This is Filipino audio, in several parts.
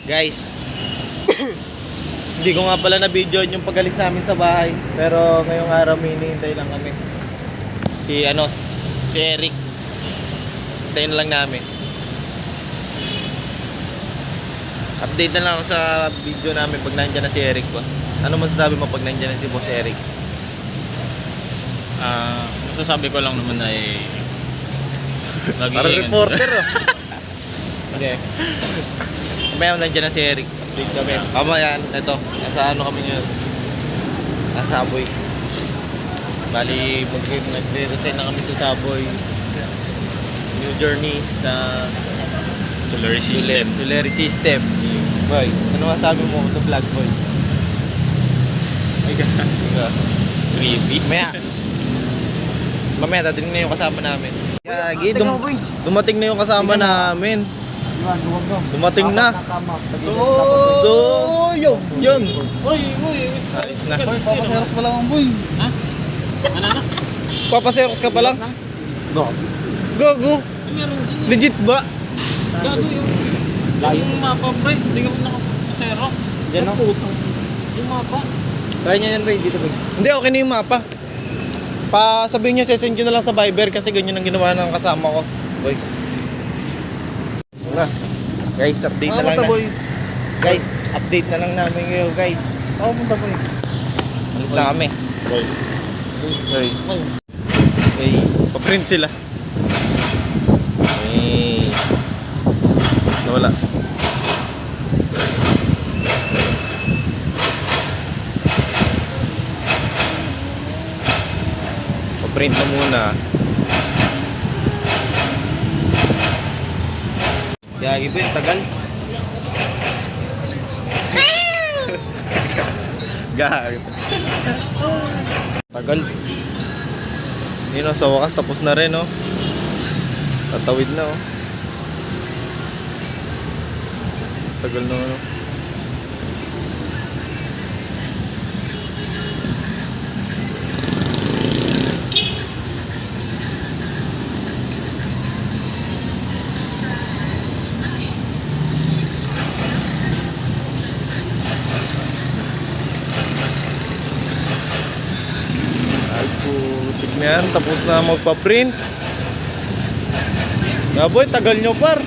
Guys, hindi ko nga pala na video yung pag-alis namin sa bahay. Pero ngayong araw hinihintay lang kami. Si Eric. Hintayin na lang namin. Update na lang ako sa video namin pag nandiyan na si Eric, boss. Ano masasabi mo pag nandiyan na si boss Eric? Masasabi ko lang naman ay Parang reporter, oh. Okay. Mamaya nandiyan na si Eric. Update kami. Mamaya, ito. Nasa ano kami ngayon? Nasa Saboy. Bali, nagre-resign na kami sa Saboy. New journey sa Solar System. Solar System. Boy, ano masabi mo sa vlog, boy? Creepy. Mamaya dadating na yung kasama namin. Gagi, dumating na yung kasama namin. Dumating na. So, yun. Uy. Ayos na. Papaseros pa lang ang boy. Ha? Ano na? Papaserox ka pa lang? Gago. Meron din. Legit ba? Gago yung mapa, pre. Hindi ka mo naka-Xerox. Yan o. Yung mapa. Try niya yan, boy. Dito, boy. Hindi, okay na yung mapa. Sabihin nyo, sesend nyo na lang sa Viber kasi ganyan ang ginawa ng kasama ko. Boy. Na. Guys, update na lang na. Guys, update na lang namin ngayon, guys. Ako punta boy. Alis na kami. Boy. Hey, pa-print sila. Hey. Nawala. Pa-print na muna. Gagi ba yung tagal? Gagi. Tagal. Yun o, sa wakas tapos na rin o. Tatawid na o. Tagal na o. Yan, tapos na magpa-print. Boy, tagal nyo par.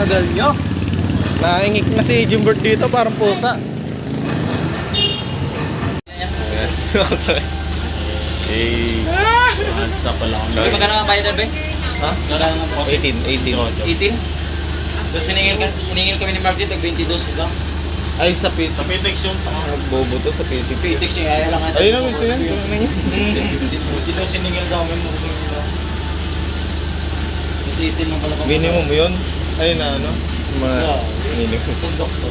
Tagal nyo. Naingik na si Jimbert dito, parang pusa. Hey. Stop pala ako. Okay, magkano ang bayad ba? Ha? Magkano ang 18. 18? So siningil kami ni Margaret, nag-22 isa. Ay, sa pit. Sa Pitex yun. Bobo to sa pit. Pitex yung kaya lang natin. Ayun ang ito yan. Dito siningil sa amin. Kasi 18 lang pala. Minimum yun. Ayun na ano. Mga minimum. Itong doktor.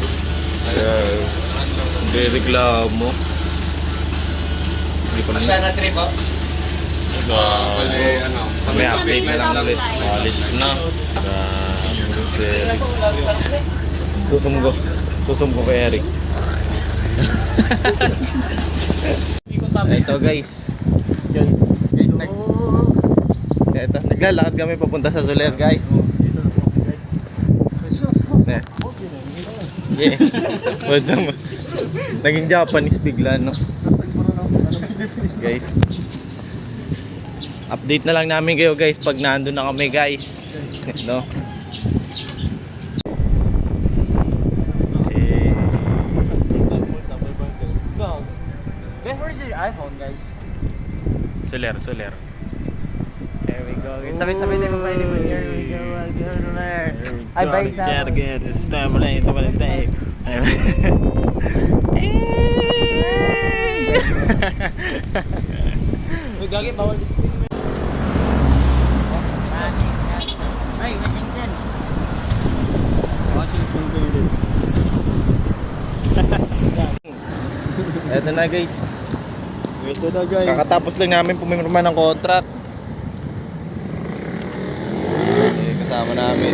Hindi reklamo. Hindi pa naman. Masya na trip oh. May update na lang ulit. Alis na. Susumgo kay Eric. Ito guys. Naglalakad kami papunta sa Soler, guys. Yeah. Naging Japanese bigla, no? Guys. Update na lang namin kayo, guys, pag nandun na kami, guys. No? Where's your iPhone, guys? Soler. There we go. Sabi-sabi na yung pwede mo. Here we go. Ay, bye sa Jargon. This time wala ito pala tayo. Gagi, bawal dito. Ay, Washington. Eto na, guys. Ito na guys. Kakatapos lang namin pumirma ng contract. Kasama namin.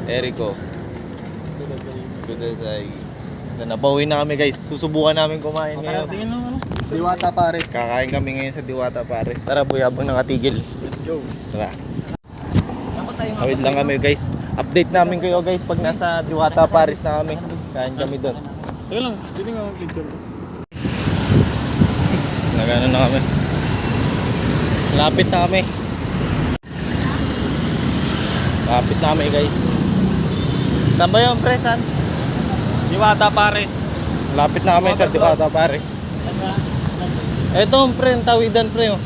Erico. Good day. Napauwi na kami, guys. Susubukan namin kumain ngayon. Diwata Pares. Kakain kami ngayon sa Diwata Pares. Tara, boy, habang nakatigil. Let's go. Tara. Awit lang kami, guys. Update update namin kayo guys pag nasa Diwata Paris na kami. Kain kami doon. Teka lang, titingnan ko ang picture ko. Nagano na kami. Lapit na kami. Lapit na kami guys. Saan ba yung pre? Saan? Diwata Paris. Lapit na kami sa Diwata Paris. Eto pre, ang tawidan pre. Oh.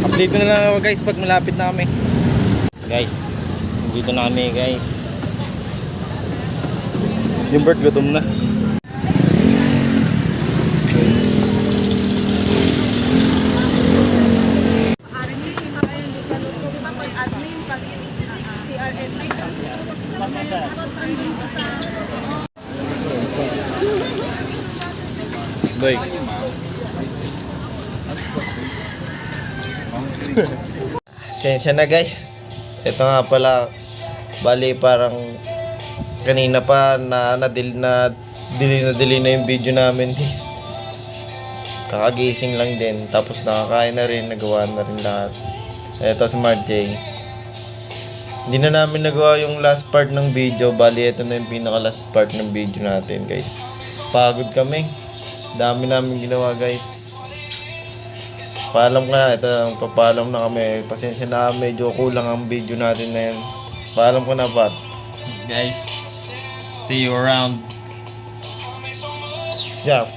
Update ko na lang ako guys pag malapit na kami. Guys, dito na kami guys. Yung Bert gutom na. Boy. Sensya na guys. Ito nga pala, bali parang kanina pa delay na yung video namin guys. Kakagising lang din, tapos nakakain na rin, nagawa na rin lahat. Ito Smart J. Hindi na namin nagawa yung last part ng video, bali ito na yung pinaka last part ng video natin guys. Pagod kami. Dami namin ginawa guys. Paalam ka na, ito papaalam na kami. Pasensya na, medyo kulang ang video natin na yan. Paalam ko na par. Guys, see you around. Yeah.